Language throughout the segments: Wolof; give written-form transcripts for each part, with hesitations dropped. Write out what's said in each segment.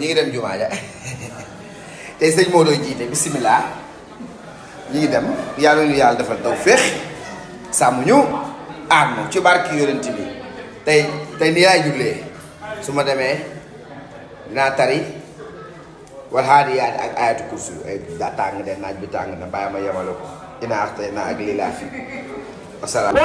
ngi dem jumaa ja tey sëñ Modou jiite bisimilah ñu ngi dem yàlla ñu yàlla defal tawféex sàmm ñu aar ñu ci barki yonent bi tey nii laay jullee su ma demee dinaa tari wal haadiyaat ak ayatu kursi ay daa tàng de naaj bi tàng na bàyyi ma yemale ko ina axtay na ak lii laa fi wasalaam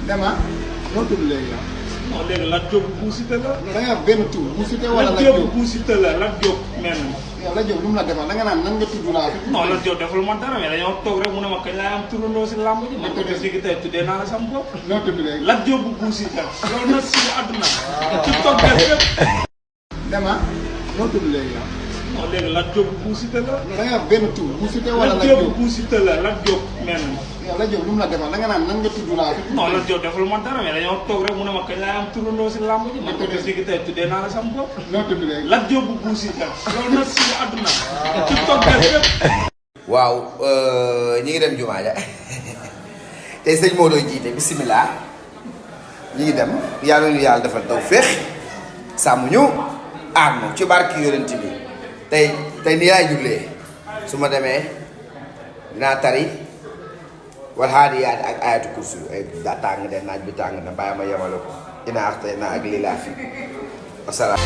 Dema noo tudd léegi yow. non léegi Lat Diop Bou Siteu la. da ngay wax benn tur Bou Siteu wala Lat Diop Bou Siteu la Lat Diop mel na. yow Lat Diop lu mu la defal da nga naan nan nga tudd laa fi. non Lat Diop defal ma dara mais dañoo toog rek mu ne ma kañ laay am turandoo si làmb ji. man ko des léegi tey tuddee naa la sama bopp. noo tudd léegi. Lat Diop Bou Siteu loolu nag si àdduna. ci toog def fépp. Dema noo tudd léegi yow. non léegi Lat Diop Bou Siteu la. da ngay wax benn tur Bou Siteu wala Lat Diop Bou Siteu la Lat Diop mel na. yow Lat Diop lu mu la defal da nga naan nan nga tudd laa fi. non Lat Diop defal ma dara mais dañoo toog rek mu ne ma kañ laay am turandoo si làmb ji. man ko des léegi tey tuddee naa la sama bopp. noo tudd léegi. Lat Diop Bou Siteu loolu nag si àdduna. ci toog def fépp. waaw ñu ngi dem jumaa ja tey sëñ Modou jiite bisimilah ñu ngi dem yàlla ñu yàlla defal tawféex sàmm ñu aar ñu ci barki yonent bi tey nii laay jullee su ma demee dinaa tari wal haadiyaat ak ayatu kursi ay daa tàng de naaj bi tàng na bàyyi ma yemale ko ina axtay na ak lii laa fi wasalaam